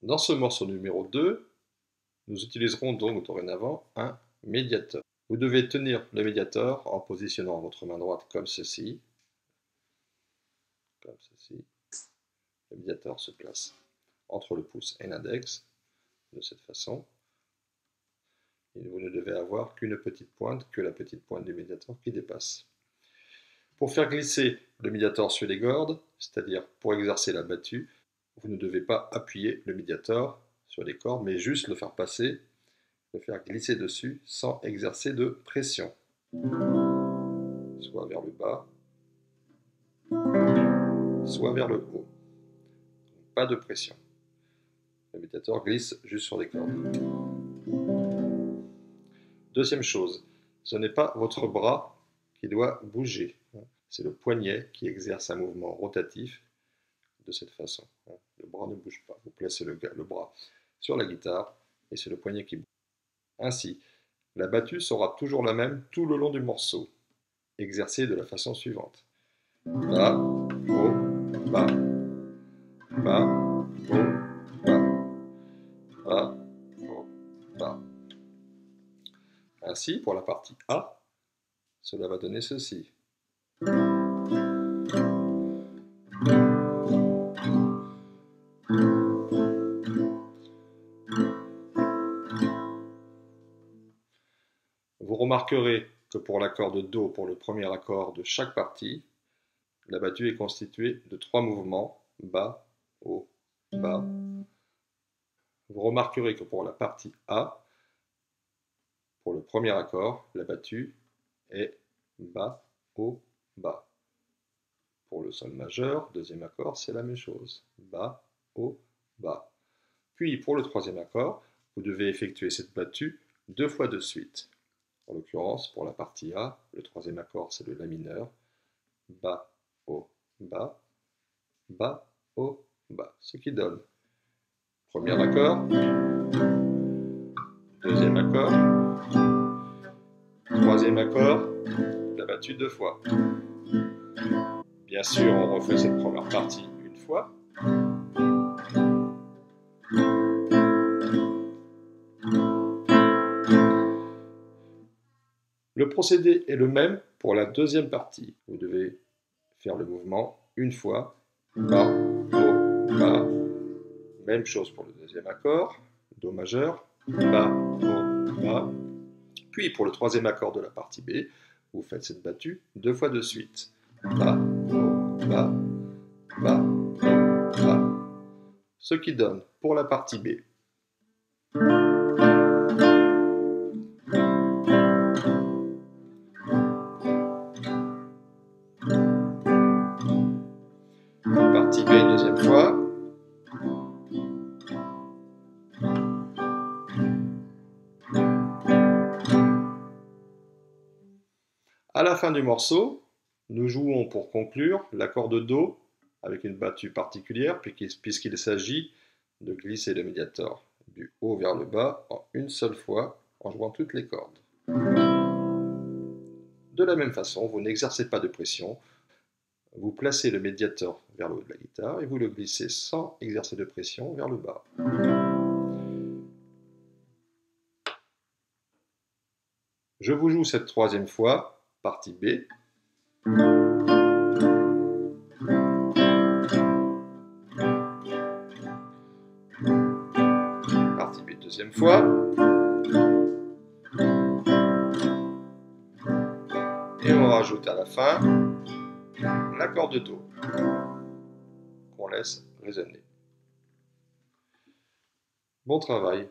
Dans ce morceau numéro 2, nous utiliserons donc dorénavant un médiator. Vous devez tenir le médiator en positionnant votre main droite comme ceci. Comme ceci. Le médiator se place entre le pouce et l'index, de cette façon. Et vous ne devez avoir qu'une petite pointe, que la petite pointe du médiator qui dépasse. Pour faire glisser le médiator sur les cordes, c'est-à-dire pour exercer la battue, vous ne devez pas appuyer le médiator sur les cordes, mais juste le faire passer, le faire glisser dessus sans exercer de pression. Soit vers le bas, soit vers le haut. Pas de pression. Le médiator glisse juste sur les cordes. Deuxième chose, ce n'est pas votre bras qui doit bouger. C'est le poignet qui exerce un mouvement rotatif de cette façon. Le bras ne bouge pas. Vous placez le bras sur la guitare et c'est le poignet qui bouge. Ainsi, la battue sera toujours la même tout le long du morceau, exercée de la façon suivante. Bas, haut, bas, bas, haut, bas, bas, haut, bas. Ainsi, pour la partie A, cela va donner ceci. Vous remarquerez que pour l'accord de Do, pour le premier accord de chaque partie, la battue est constituée de 3 mouvements, bas, haut, bas. Vous remarquerez que pour la partie A, pour le premier accord, la battue est bas, haut, bas. Pour le sol majeur, deuxième accord, c'est la même chose, bas, haut, bas. Puis pour le troisième accord, vous devez effectuer cette battue 2 fois de suite. En l'occurrence, pour la partie A, le troisième accord, c'est le La mineur, bas, haut, bas, bas, haut, bas. Ce qui donne premier accord, deuxième accord, troisième accord, la battue 2 fois. Bien sûr, on refait cette première partie une fois. Le procédé est le même pour la deuxième partie. Vous devez faire le mouvement une fois, bas, haut, bas. Même chose pour le deuxième accord, Do majeur, bas, haut, bas. Puis pour le troisième accord de la partie B, vous faites cette battue 2 fois de suite. Bas, haut, bas, bas, haut, bas. Ce qui donne pour la partie B partie B deuxième fois. À la fin du morceau, nous jouons pour conclure l'accord de Do avec une battue particulière puisqu'il s'agit de glisser le médiator du haut vers le bas en une seule fois en jouant toutes les cordes. De la même façon, vous n'exercez pas de pression, vous placez le médiator vers le haut de la guitare et vous le glissez sans exercer de pression vers le bas. Je vous joue cette troisième fois, partie B. Partie B deuxième fois. Et on rajoute à la fin l'accord de Do qu'on laisse résonner. Bon travail.